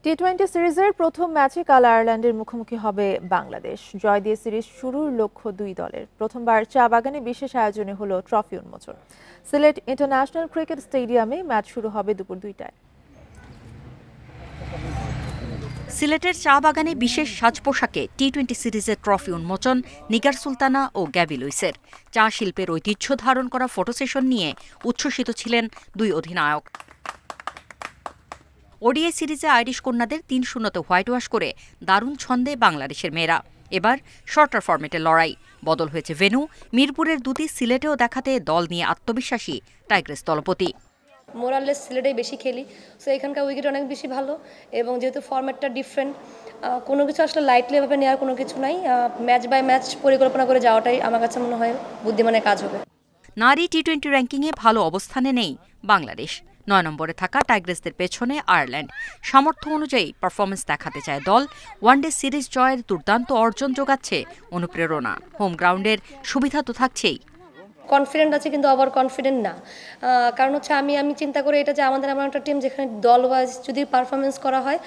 টি-20 সিরিজের প্রথম ম্যাচে কাল আয়ারল্যান্ডের মুখোমুখি হবে বাংলাদেশ। জয় দিয়ে সিরিজ শুরুর লক্ষ্য দুই দলের। প্রথমবার চা বাগানে বিশেষ আয়োজনে হলো ট্রফি উন্মোচন। সিলেট ইন্টারন্যাশনাল ক্রিকেট স্টেডিয়ামে ম্যাচ শুরু হবে দুপুর 2টায়। সিলেটের চা বাগানে বিশেষ সাজ পোশাকে টি-20 সিরিজের ট্রফি উন্মোচন নিগার সুলতানা ও গ্যাবি লুইসের। চা শিল্পের ঐতিহ্য ধারণ করা ফটো সেশন নিয়ে উচ্ছ্বসিত ছিলেন দুই অধিনায়ক। ওডিআই সিরিজে আইরিশ কন্যাদের ৩-০তে হোয়াইট ওয়াশ করে দারুণ ছন্দে বাংলাদেশের মেয়েরা। এবার শর্টার ফরম্যাটের লড়াই। বদল হয়েছে ভেন্যু। মিরপুরের দুটি সিলেটেও দেখাতে দল নিয়ে আত্মবিশ্বাসী টাইগ্রেস দলপতি। মোরাললেস সিলেটেই বেশি খেলি, সো এখানকার উইকেট অনেক বেশি ভালো এবং যেহেতু ফরম্যাটটা ডিফারেন্ট, কোনো কিছু আসলে লাইটলি এভাবে নেওয়ার কোনো কিছু নাই। ম্যাচ বাই ম্যাচ পরিকল্পনা করে যাওয়াটাই আমার কাছে মনে হয় বুদ্ধিমানের কাজ হবে। নারী টি-20 র্যাঙ্কিংয়ে ভালো অবস্থানে নেই বাংলাদেশ। ৯ নম্বরে থাকা টাইগ্রেসদের পেছনে আয়ারল্যান্ড। সামর্থ্য অনুযায়ী পারফরমেন্স দেখাতে চায় দল। ওয়ানডে সিরিজ জয়ের দুর্দান্ত অর্জন যোগাচ্ছে অনুপ্রেরণা। হোম গ্রাউন্ডের সুবিধা তো থাকছেই। কনফিডেন্ট আছে কিন্তু ওভার কনফিডেন্ট না, কারণ হচ্ছে আমি চিন্তা করি এটা যে আমাদের এমন একটা টিম যেখানে দল ওয়াইজ যদি পারফরমেন্স করা হয়,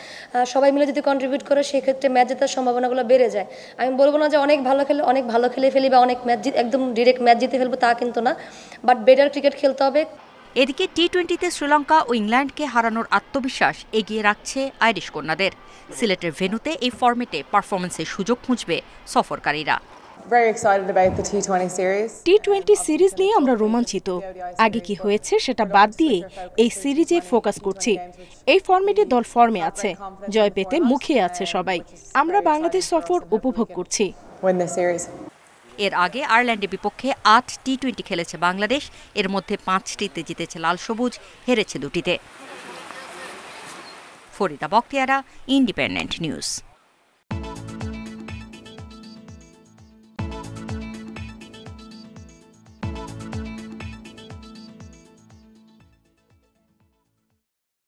সবাই মিলে যদি কন্ট্রিবিউট করে, সেক্ষেত্রে ম্যাচ জেতার সম্ভাবনাগুলো বেড়ে যায়। আমি বলবো না যে অনেক ভালো খেলে ফেলি বা অনেক ম্যাচ একদম ডিরেক্ট ম্যাচ জিতে ফেলবো, তা কিন্তু না, বাট বেটার ক্রিকেট খেলতে হবে। এদিকে টি-20তে শ্রীলঙ্কা ও ইংল্যান্ডকে হারানোর আত্মবিশ্বাস এগিয়ে রাখছে আইরিশ কন্যাদের। সিলেটের ভেন্যুতে এই ফরম্যাটে পারফরমেন্সের সুযোগ খুঁজবে সফরকারীরা। টি-20 সিরিজ নিয়ে আমরা রোমাঞ্চিত। আগে কি হয়েছে সেটা বাদ দিয়ে এই সিরিজে ফোকাস করছি। এই ফরম্যাটে দল ফর্মে আছে, জয় পেতে মুখিয়ে আছে সবাই। আমরা বাংলাদেশ সফর উপভোগ করছি। এর আগে আয়ারল্যান্ডের বিপক্ষে ৮ টি-20 খেলেছে বাংলাদেশ। এর মধ্যে ৫টিতে জিতেছে লাল সবুজ, হেরেছে ২টিতে। Farida Bakhtiar, Independent news.